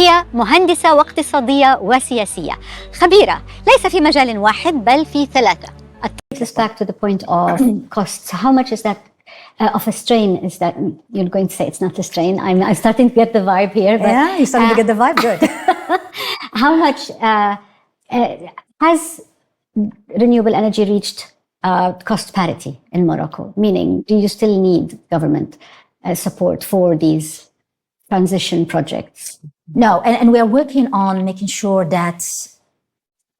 هي مهندسة واقتصادية وسياسية، خبيرة ليس في مجال واحد بل في ثلاثة. Take us back to the point of costs. How much is that of a strain? Is that you're going to say it's not a strain? I'm starting to get the vibe here. But, yeah, you're starting to get the vibe. Good. How much has renewable energy reached cost parity in Morocco? Meaning, do you still need government support for these transition projects? No, and we are working on making sure that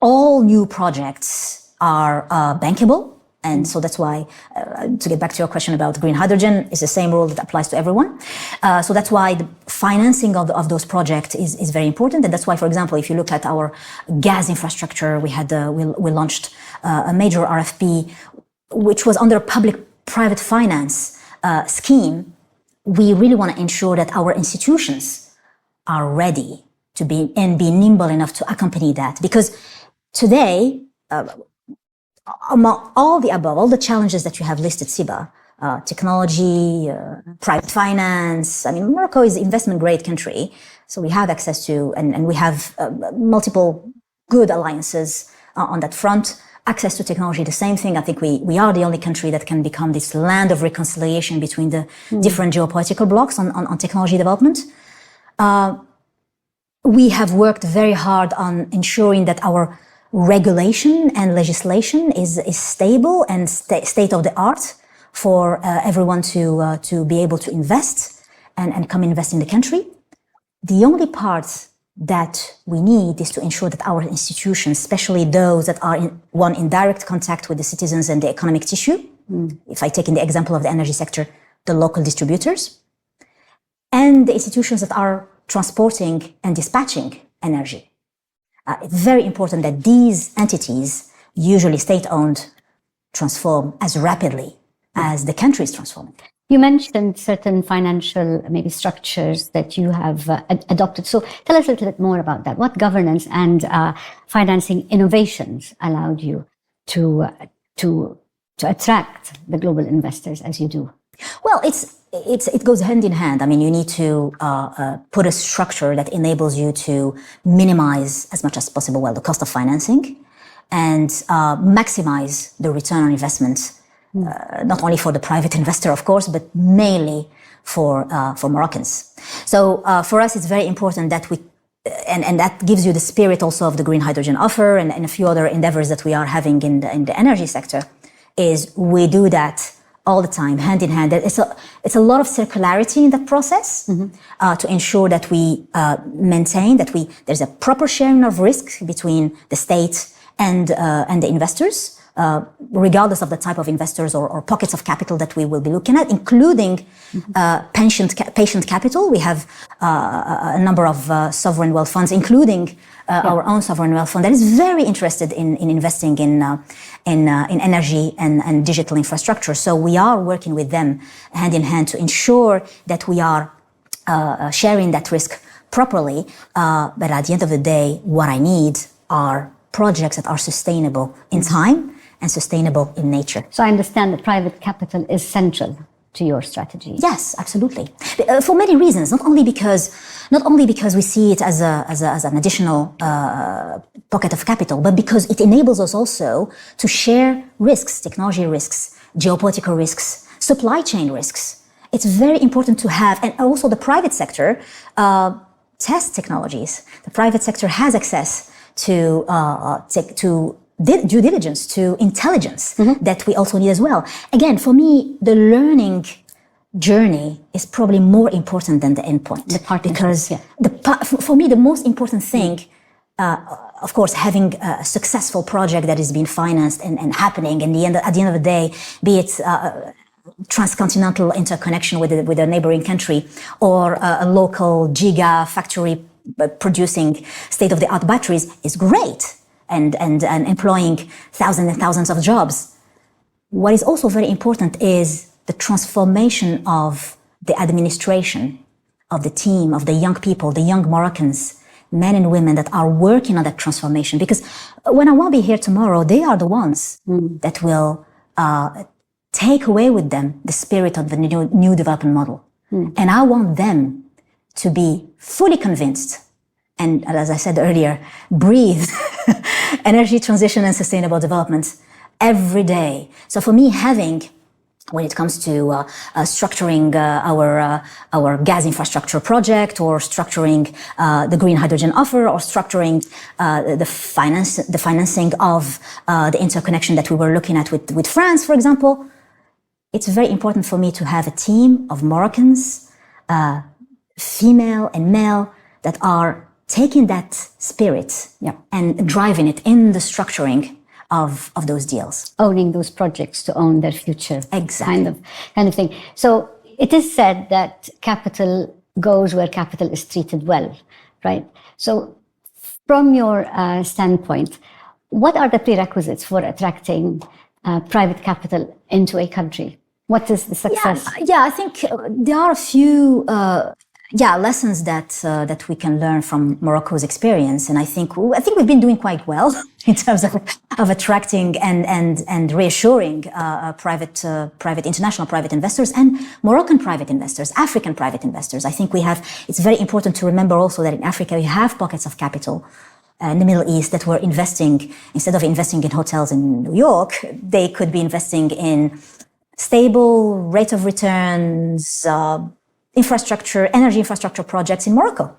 all new projects are bankable. And so that's why, to get back to your question about green hydrogen, is the same rule that applies to everyone. So that's why the financing of those projects is very important. And that's why, for example, if you look at our gas infrastructure, we launched a major RFP, which was under a public-private finance scheme. We really want to ensure that our institutions are ready to be nimble enough to accompany that. Because today, among all the challenges that you have listed, Siba, technology, private finance. I mean, Morocco is an investment-grade country, so we have access to, and we have multiple good alliances on that front. Access to technology, the same thing. I think we are the only country that can become this land of reconciliation between the different geopolitical blocks on technology development. We have worked very hard on ensuring that our regulation and legislation is stable and state of the art for everyone to be able to invest and come invest in the country. The only part that we need is to ensure that our institutions, especially those that are in direct contact with the citizens and the economic tissue, if I take in the example of the energy sector, the local distributors, and the institutions that are transporting and dispatching energy. It's very important that these entities, usually state-owned, transform as rapidly as the country is transforming. You mentioned certain financial maybe structures that you have adopted. So tell us a little bit more about that. What governance and financing innovations allowed you to attract the global investors as you do? Well, it goes hand in hand. I mean, you need to put a structure that enables you to minimize as much as possible, the cost of financing and maximize the return on investment, not only for the private investor, of course, but mainly for Moroccans. So for us, it's very important that and that gives you the spirit also of the green hydrogen offer and a few other endeavors that we are having in the energy sector, is we do that all the time, hand in hand. It's a lot of circularity in that process to ensure that we maintain that there's a proper sharing of risk between the state and the investors, regardless of the type of investors or pockets of capital that we will be looking at, including patient capital. We have a number of sovereign wealth funds, including our own sovereign wealth fund that is very interested in investing in energy and digital infrastructure. So we are working with them hand in hand to ensure that we are sharing that risk properly. But at the end of the day, what I need are projects that are sustainable in time and sustainable in nature. So I understand that private capital is central to your strategy. Yes, absolutely. For many reasons, not only because we see it as an additional pocket of capital, but because it enables us also to share risks, technology risks, geopolitical risks, supply chain risks. It's very important to have, and also the private sector test technologies. The private sector has access to due diligence, to intelligence that we also need as well. Again, for me, the learning journey is probably more important than the endpoint. Because for me, the most important thing, of course, having a successful project that is being financed and happening, and at the end of the day, be it transcontinental interconnection with a neighboring country or a local giga factory producing state-of-the-art batteries, is great. And employing thousands and thousands of jobs. What is also very important is the transformation of the administration, of the team, of the young people, the young Moroccans, men and women that are working on that transformation. Because when I will be here tomorrow, they are the ones that will take away with them the spirit of the new development model. And I want them to be fully convinced and as I said earlier, breathe energy transition and sustainable development every day. So for me, when it comes to structuring our gas infrastructure project, or structuring the green hydrogen offer, or structuring the financing of the interconnection that we were looking at with France, for example, it's very important for me to have a team of Moroccans, female and male, that are taking that spirit and driving it in the structuring of those deals. Owning those projects to own their future. Exactly. Kind of thing. So it is said that capital goes where capital is treated well, right? So from your standpoint, what are the prerequisites for attracting private capital into a country? What is the success? Yeah, I think there are a few lessons that we can learn from Morocco's experience, and I think we've been doing quite well in terms of attracting and reassuring private international private investors and Moroccan private investors, African private investors. I think it's very important to remember also that in Africa we have pockets of capital in the Middle East that were investing, instead of investing in hotels in New York, they could be investing in stable rate of returns, energy infrastructure projects in Morocco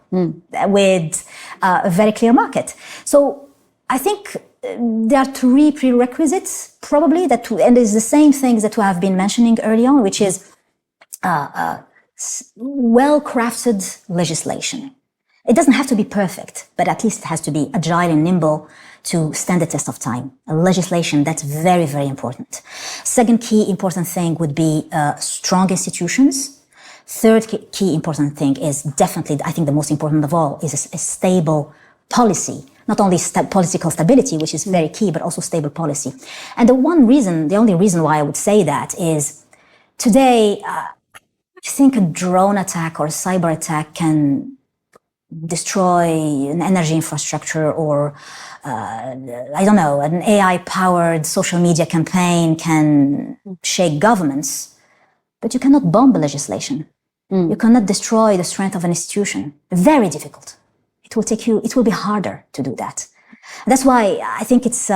with a very clear market. So I think there are three prerequisites probably and it's the same things that we have been mentioning early on, which is well-crafted legislation. It doesn't have to be perfect, but at least it has to be agile and nimble to stand the test of time. A legislation, that's very, very important. Second key important thing would be strong institutions. Third key important thing is definitely, I think the most important of all, is a stable policy. Not only political stability, which is very key, but also stable policy. And the only reason why I would say that is today, I think a drone attack or a cyber attack can destroy an energy infrastructure, or I don't know, an AI-powered social media campaign can shake governments, but you cannot bomb legislation. You cannot destroy the strength of an institution. Very difficult. It will be harder to do that. That's why I think it's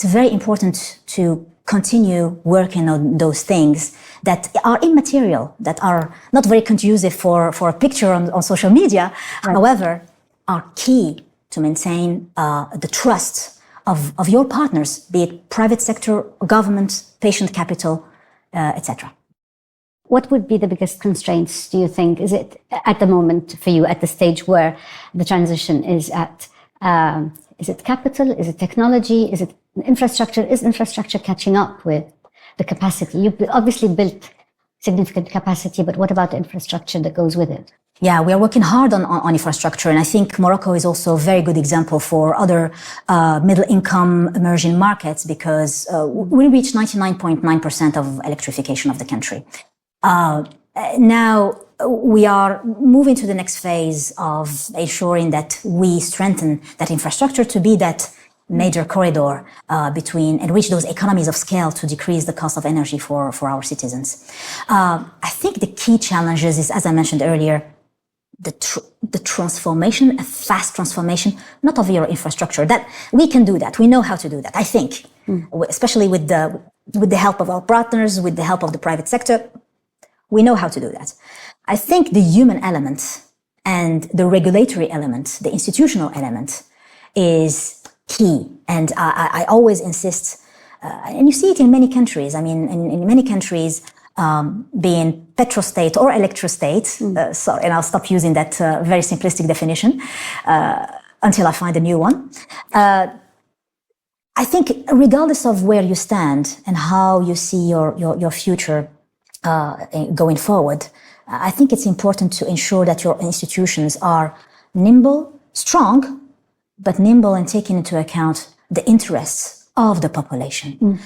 very important to continue working on those things that are immaterial, that are not very conducive for a picture on social media, right. However, are key to maintain the trust of your partners, be it private sector, government, patient capital, etc. What would be the biggest constraints, do you think? Is it at the moment for you, at the stage where the transition is at? Is it capital? Is it technology? Is it infrastructure? Is infrastructure catching up with the capacity? You've obviously built significant capacity, but what about the infrastructure that goes with it? Yeah, we are working hard on infrastructure, and I think Morocco is also a very good example for other middle-income emerging markets, because we reached 99.9% of electrification of the country. Now we are moving to the next phase of ensuring that we strengthen that infrastructure to be that major corridor between and reach those economies of scale to decrease the cost of energy for our citizens. I think the key challenges is, as I mentioned earlier, the transformation, a fast transformation, not of your infrastructure. That we can do that. We know how to do that. I think, especially with the help of our partners, with the help of the private sector. We know how to do that. I think the human element and the regulatory element, the institutional element, is key. And I always insist, and you see it in many countries. I mean, in many countries, being petrostate or electrostate, and I'll stop using that very simplistic definition until I find a new one. I think regardless of where you stand and how you see your future going forward, I think it's important to ensure that your institutions are nimble, strong, but nimble and taking into account the interests of the population.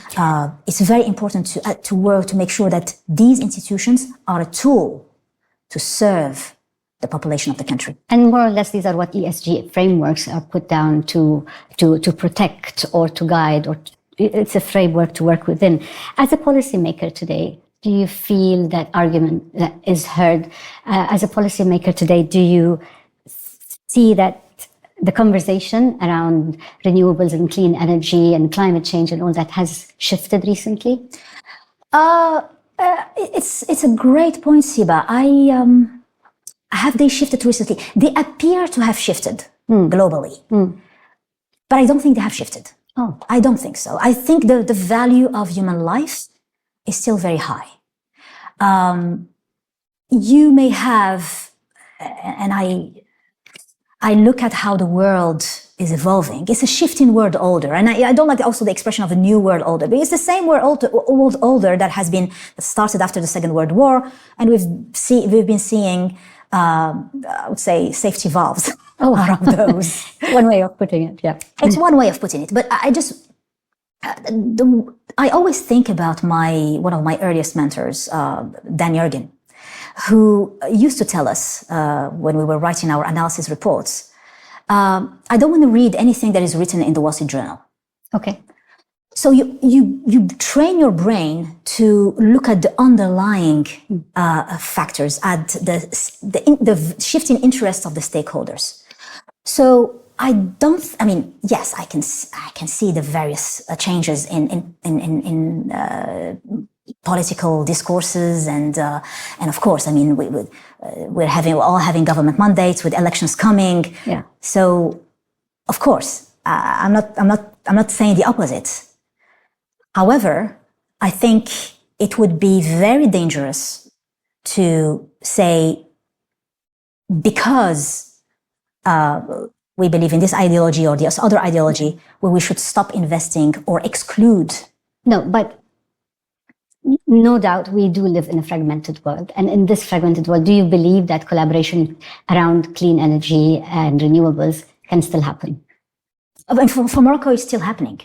It's very important to work to make sure that these institutions are a tool to serve the population of the country. And more or less, these are what ESG frameworks are put down to protect or to guide, or it's a framework to work within. As a policymaker today, do you feel that argument that is heard? As a policymaker today, do you see that the conversation around renewables and clean energy and climate change and all that has shifted recently? It's a great point, Siba. Have they shifted recently? They appear to have shifted globally, but I don't think they have shifted. Oh, I don't think so. I think the value of human life is still very high. You may have, and I look at how the world is evolving. It's a shifting world order, and I don't like also the expression of a new world order, but it's the same world order that started after the Second World War, and we've been seeing, I would say, safety valves around those. one way of putting it, yeah. It's one way of putting it, but I always think about one of my earliest mentors, Dan, who used to tell us when we were writing our analysis reports, I don't want to read anything that is written in the Wall Street Journal. Okay. So you train your brain to look at the underlying factors, at the shifting interests of the stakeholders. So yes, I can see the various changes in political discourses, and of course, we're all having government mandates with elections coming. Yeah. So, of course, I'm not saying the opposite. However, I think it would be very dangerous to say, because we believe in this ideology or this other ideology, we should stop investing or exclude. No, but no doubt we do live in a fragmented world. And in this fragmented world, do you believe that collaboration around clean energy and renewables can still happen? For Morocco, it's still happening.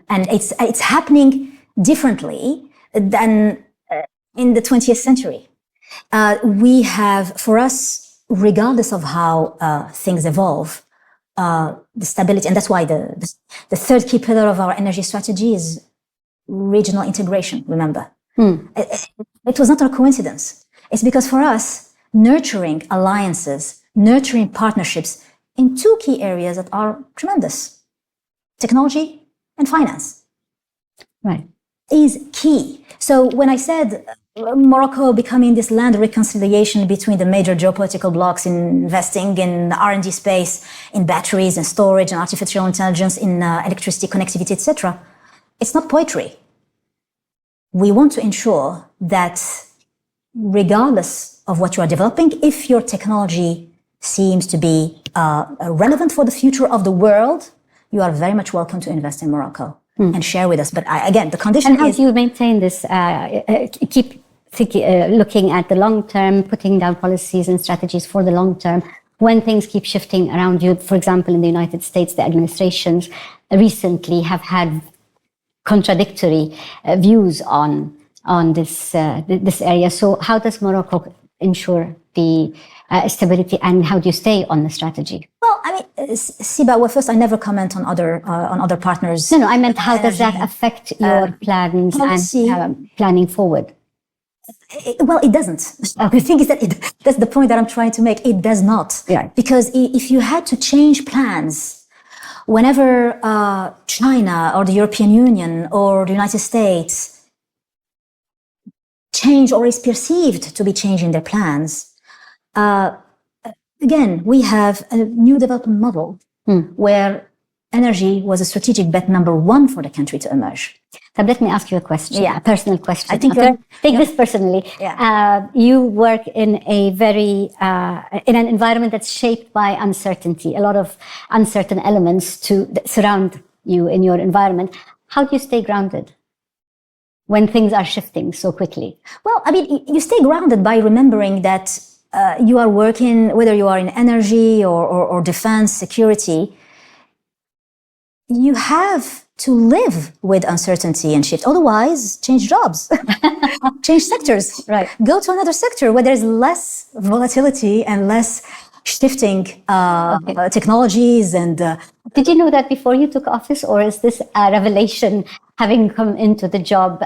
And it's happening differently than in the 20th century. We have, for us, regardless of how things evolve, the stability, and that's why the third key pillar of our energy strategy is regional integration, remember. It was not a coincidence. It's because for us, nurturing alliances, nurturing partnerships in two key areas that are tremendous, technology and finance, right, is key. So when I said Morocco becoming this land reconciliation between the major geopolitical blocs, investing in the R&D space, in batteries and storage and artificial intelligence, in electricity, connectivity, etc., it's not poetry. We want to ensure that regardless of what you are developing, if your technology seems to be relevant for the future of the world, you are very much welcome to invest in Morocco and share with us. But again, the condition is... And how do you maintain this, keep looking at the long term, putting down policies and strategies for the long term, when things keep shifting around you? For example, in the United States, the administrations recently have had contradictory views on this area. So how does Morocco ensure the stability, and how do you stay on the strategy? Well, Siba, first, I never comment on other partners. No, I meant how does that affect your plans and planning forward? It doesn't. The thing is that that's the point that I'm trying to make. It does not. Yeah. Because if you had to change plans whenever China or the European Union or the United States change or is perceived to be changing their plans, again, we have a new development model where energy was a strategic bet number one for the country to emerge. So let me ask you a question, a personal question. I think take this personally. Yeah. You work in a very in an environment that's shaped by uncertainty, a lot of uncertain elements to surround you in your environment. How do you stay grounded when things are shifting so quickly? Well, you stay grounded by remembering that you are working, whether you are in energy or defense, security, you have to live with uncertainty and shift. Otherwise, change jobs, change sectors. Right. Go to another sector where there's less volatility and less shifting technologies. And did you know that before you took office, or is this a revelation having come into the job?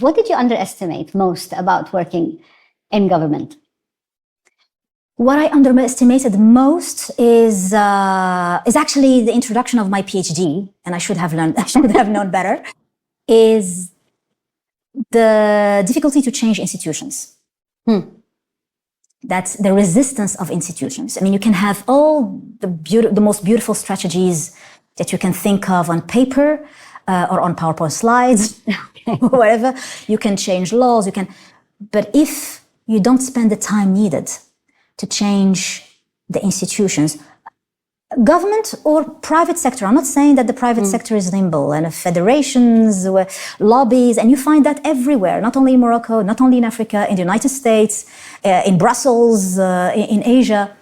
What did you underestimate most about working in government? What I underestimated most is actually the introduction of my PhD, and I should have known better, is the difficulty to change institutions. That's the resistance of institutions. I mean, you can have all the most beautiful strategies that you can think of on paper or on PowerPoint slides, or whatever. You can change laws, but if you don't spend the time needed to change the institutions, government or private sector. I'm not saying that the private sector is nimble, and federations, lobbies, and you find that everywhere, not only in Morocco, not only in Africa, in the United States, in Brussels, in Asia.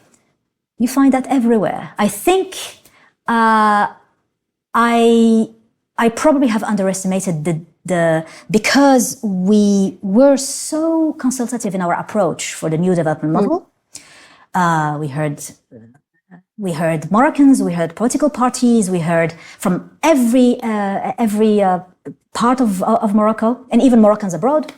You find that everywhere. I think I probably have underestimated because we were so consultative in our approach for the new development model. We heard Moroccans, we heard political parties, we heard from every part of Morocco, and even Moroccans abroad.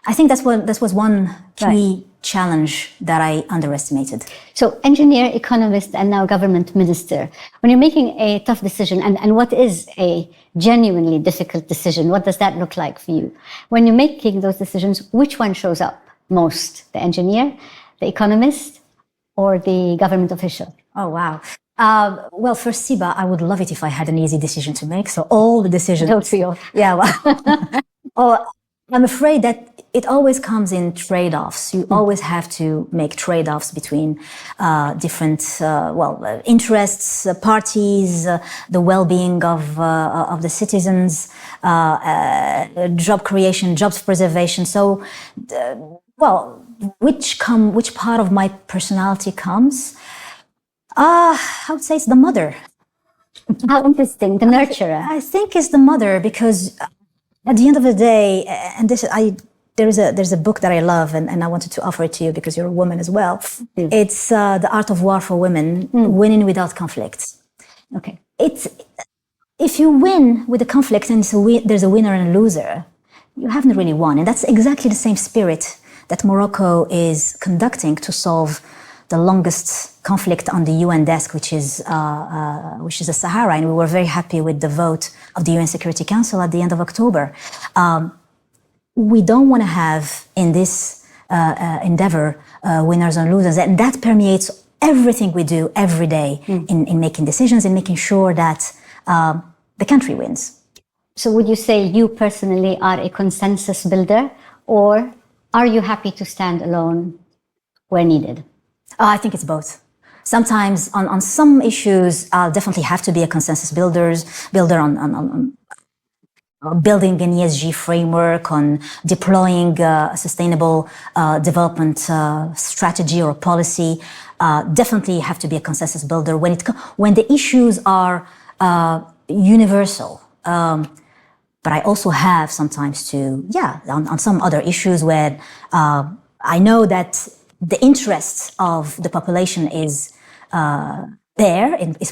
I think that was one key challenge that I underestimated. So engineer, economist, and now government minister, when you're making a tough decision, and what is a genuinely difficult decision, what does that look like for you? When you're making those decisions, which one shows up most? The engineer, the economist, or the government official? Oh, wow. Well, for Siba, I would love it if I had an easy decision to make. So all the decisions. Don't feel. Yeah, well, I'm afraid that it always comes in trade-offs. You always have to make trade-offs between different, interests, parties, the well-being of the citizens, job creation, jobs preservation. So, which part of my personality comes? I would say it's the mother. How interesting, the nurturer. I think it's the mother, because at the end of the day, and there's a book that I love, and I wanted to offer it to you because you're a woman as well. It's The Art of War for Women, Winning Without Conflict. Okay. If you win with a conflict and there's a winner and a loser, you haven't really won. And that's exactly the same spirit that Morocco is conducting to solve the longest conflict on the UN desk, which is the Sahara. And we were very happy with the vote of the UN Security Council at the end of October. We don't want to have in this endeavor winners and losers, and that permeates everything we do every day in making decisions and making sure that the country wins. So would you say you personally are a consensus builder, or are you happy to stand alone where needed? I think it's both. Sometimes on some issues, I'll definitely have to be a consensus builder on building an ESG framework, on deploying a sustainable development strategy or policy. Definitely have to be a consensus builder when the issues are universal. But I also have sometimes on some other issues where I know that the interest of the population is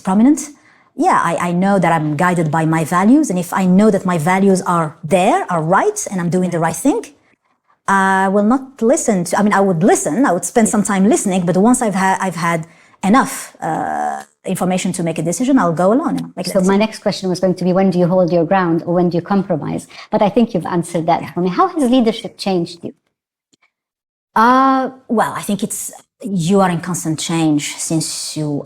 prominent. Yeah, I know that I'm guided by my values, and if I know that my values are right, and I'm doing the right thing, I will not listen to. I mean, I would listen. I would spend some time listening, but once I've had enough information to make a decision, I'll go along. So my next question was going to be, when do you hold your ground, or when do you compromise? But I think you've answered that for me. How has leadership changed you? Well, I think you are in constant change since you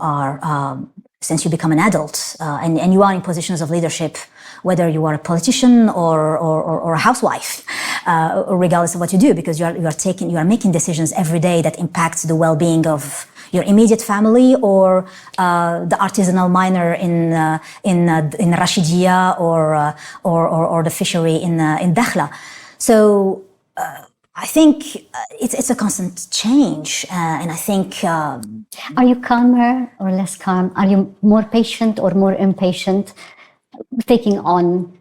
become an adult, and you are in positions of leadership, whether you are a politician or a housewife, regardless of what you do, because you are making decisions every day that impacts the well-being of your immediate family, or the artisanal miner in Rashidia, or the fishery in Dakhla. So I think it's a constant change, and I think. Are you calmer or less calm? Are you more patient or more impatient, taking on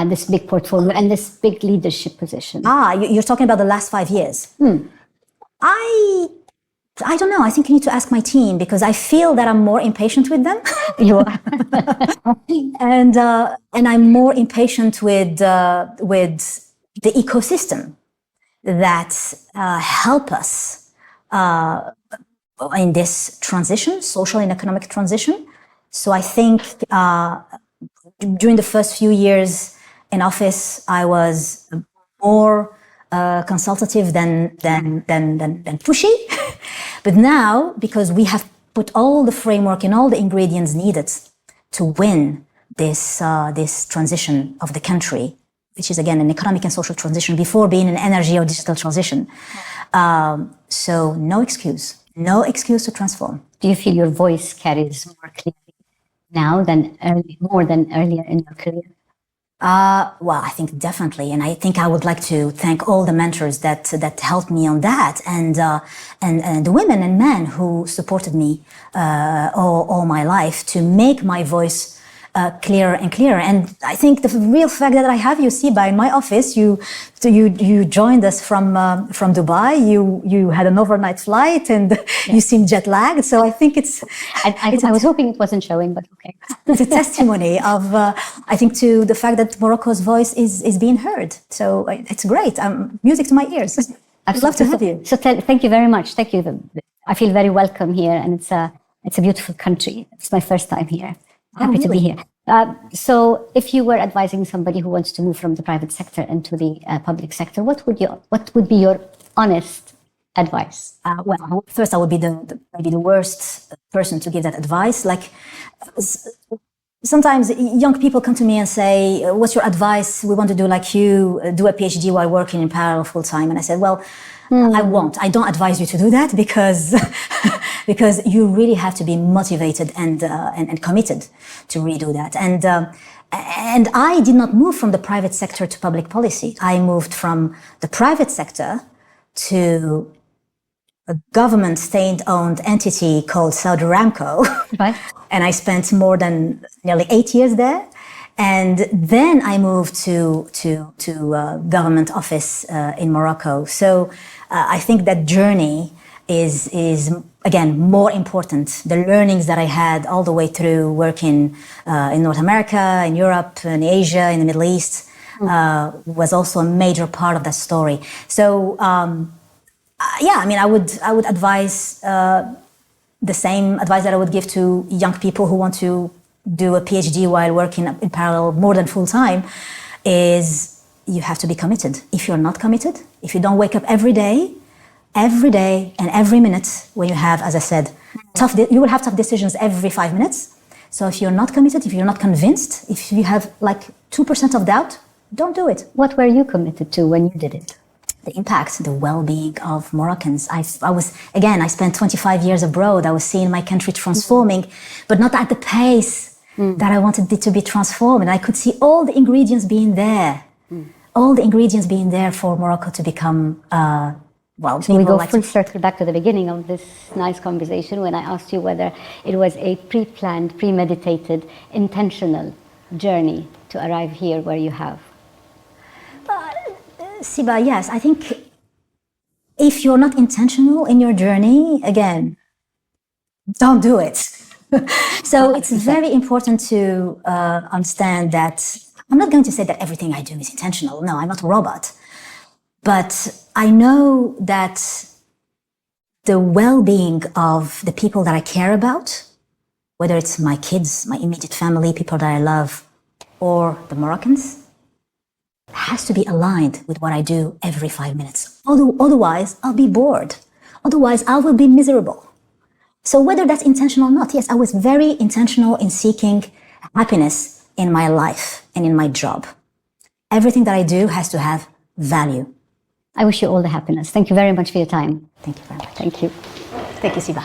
this big portfolio and this big leadership position? You're talking about the last 5 years. I don't know. I think you need to ask my team, because I feel that I'm more impatient with them. You are. and I'm more impatient with the ecosystem that help us in this transition, social and economic transition. So I think during the first few years in office, I was more consultative than pushy. But now, because we have put all the framework and all the ingredients needed to win this transition of the country, which is again an economic and social transition before being an energy or digital transition. So no excuse to transform. Do you feel your voice carries more clearly now more than earlier in your career? Well, I think definitely, and I think I would like to thank all the mentors that helped me on that, and the women and men who supported me all my life to make my voice clearer and clearer. And I think the real fact that I have you, Siba, in my office, you joined us from Dubai. You had an overnight flight, and you seem jet lagged. So I think I was hoping it wasn't showing, but okay. It's a testimony of, I think, to the fact that Morocco's voice is being heard. So it's great. Music to my ears. I'd love to have you. So thank you very much. Thank you. I feel very welcome here, and it's a beautiful country. It's my first time here. Happy to be here. So if you were advising somebody who wants to move from the private sector into the public sector, what would be your honest advice? Well, first I would be maybe the worst person to give that advice. Like sometimes young people come to me and say, what's your advice? We want to do like you, do a PhD while working in parallel full time. And I said, well, I won't. I don't advise you to do that because you really have to be motivated and committed to really do that. And I did not move from the private sector to public policy. I moved from the private sector to a government state-owned entity called Saudi Aramco. Right. And I spent more than nearly 8 years there. And then I moved to government office in Morocco. So I think that journey is again more important. The learnings that I had all the way through working in North America, in Europe, in Asia, in the Middle East was also a major part of that story. So yeah, I mean, I would advise the same advice that I would give to young people who want to do a PhD while working in parallel more than full time is you have to be committed. If you're not committed, if you don't wake up every day and every minute when you have, as I said, you will have tough decisions every 5 minutes. So if you're not committed, if you're not convinced, if you have like 2% of doubt, don't do it. What were you committed to when you did it? The impact, the well-being of Moroccans. I spent 25 years abroad. I was seeing my country transforming, but not at the pace that I wanted it to be transformed. And I could see all the ingredients being there, all the ingredients being there for Morocco to become, So we go full circle back to the beginning of this nice conversation when I asked you whether it was a pre-planned, premeditated, intentional journey to arrive here where you have. Siba, yes, I think if you're not intentional in your journey, again, don't do it. So it's very important to understand that I'm not going to say that everything I do is intentional. No, I'm not a robot. But I know that the well-being of the people that I care about, whether it's my kids, my immediate family, people that I love, or the Moroccans, has to be aligned with what I do every 5 minutes. Otherwise, I'll be bored. Otherwise, I will be miserable. So whether that's intentional or not, yes, I was very intentional in seeking happiness in my life and in my job. Everything that I do has to have value. I wish you all the happiness. Thank you very much for your time. Thank you very much. Thank you. Thank you, Siba.